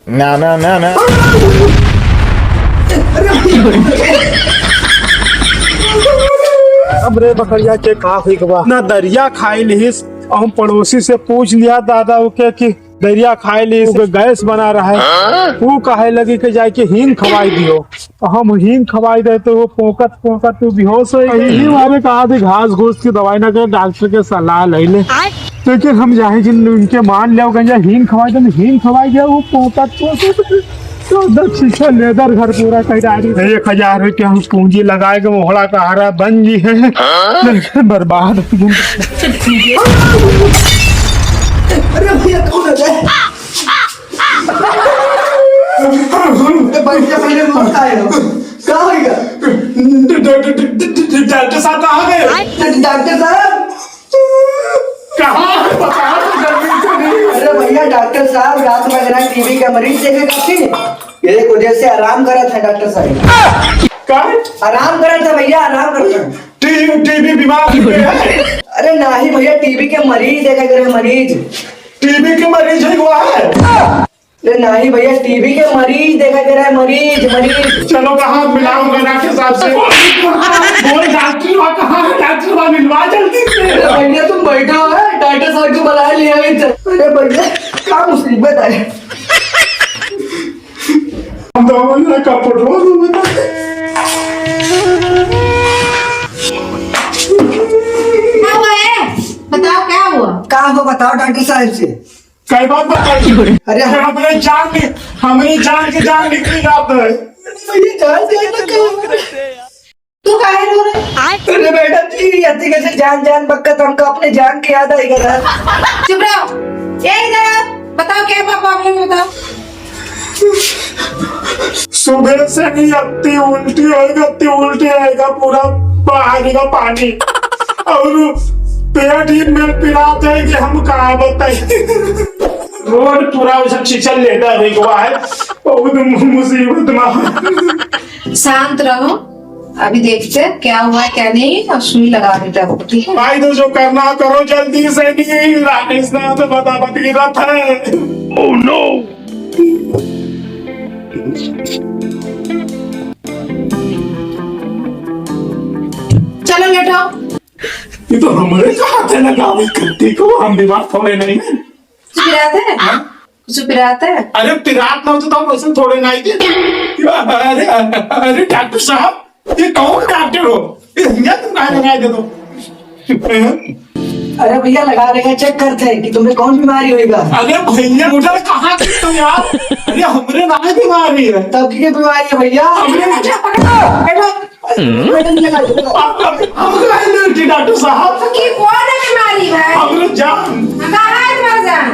ना ना ना ना। अब रे बकरिया के का हुई गवा ना दरिया खाई लिहिस। हम पड़ोसी से पूछ लिया दादा के कि दरिया खाई लिहिस गैस बना रहा है। वो कहे लगी कि जाके हींग खवाई दियो। हम हींग खवाई दे तो वो पोकत पोकत तू बेहोश हो गई। ही वाले कहा थी घास घूस की दवाई ना कर डॉक्टर के सलाह ले ले। लेकिन हम जाए कि उनके मान लिया गंजा हींग खवाई दे हींग खवाई दिया वो पोकत पोकत तो 10 लेदर घर पूरा कहीं डाली 1000 रुपया हम पूंजी लगाए के मोहड़ा का हारा बन जी है लेकिन बर्बाद। अरे भैया कौन है? बच्चा पहले मत आए हो। कहाँ होगा? डॉक्टर साहब कहाँ गए? डॉक्टर साहब कहाँ बताओ तो जल्दी से नहीं। अरे भैया डॉक्टर साहब रात में मेरा टीबी का मरीज देखेगा थी। एक वजह से आराम करा था डॉक्टर साहब। कहाँ? आराम करा था भैया आराम करा था। टीबी बीमार है। अरे नहीं भैया टीबी के मरीज देखा करे मरीज। टीबी के मरीज ही हुआ है। अरे नहीं भैया टीबी के मरीज देखा करे मरीज मरीज। चलो कहाँ मिलाऊंगा डॉक्टर साहब से। बोल डॉक्टर वहाँ कहाँ है? डॉक्टर वहाँ मिलवा जल्दी से। अरे भैया तुम बैठा हो डॉक्टर साहब को बुला लिया। अरे भैया क्या मुसीबत है। हम तो कपड़ों में क्या हुआ है? बताओ क्या हुआ? कहाँ को बताओ डॉक्टर साहब से। कई बात बताइए। अरे हमारी जान की जान निकली जाता है। भैया जान तू काहे रो रहा है? अरे मैडम जी अति कैसे जान जान बक्कत हमको अपने जान की याद आई करा। चुप रहो। ये इधर आओ। बताओ क्या प्रॉब्लम है बताओ। सुबह से नहीं अति उल्टी आएगा पूरा पानी का पानी और पेट ही में पिराते हैं कि हम कहाँ बताइए। रोड पूरा उसे छिचल लेता है हुआ है बहुत मुसीबत में। शांत रहो। अभी देखते हैं क्या हुआ क्या नहीं और सुई लगा देता है ठीक है। भाई तो जो करना करो जल्दी से नहीं राजस्थान तो बता बती रहा है। Oh no. चलो लेटो। ये तो हमारे कहाँ थे लगा हुई करती को हम बीमार थोड़े नहीं है। कुछ पिराते हैं? कुछ पिराते हैं? अरे पिरात ना होता तो वैसे थोड़े नहीं थे। अरे डॉक्टर साहब ये कौन डॉक्टर हो? ये तुम कहाँ लगाए दे दो। अरे भैया लगा देगा चेक करते हैं कि तुम्हें कौन बीमारी होगा। अरे भैया मुझे कहाँ की तुम यार। अरे हमरे ना बीमारी है। तब की बीमारी है भैया। मैडम जी लगा दो। हम डॉक्टर साहब की कौन है बीमारी है? हमरे जान कहाँ है तुम्हारा जान?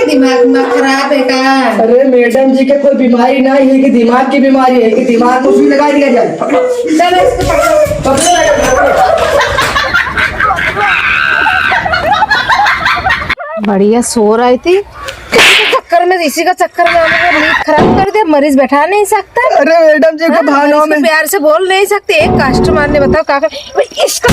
दिमाग खराब है का? अरे मैडम जी के कोई बीमारी नहीं है कि दिमाग की बीमारी है कि दिमाग को सुई लगा दिया जाए। चलो इसको पकड़ो। बढ़िया सो रही थी चक्कर में इसी का चक्कर में हमने नींद खराब कर दिया। मरीज बैठा नहीं सकता। अरे मैडम जी को भानों में प्यार से बोल नहीं सकते। एक कस्टमर ने बताओ क्या इसका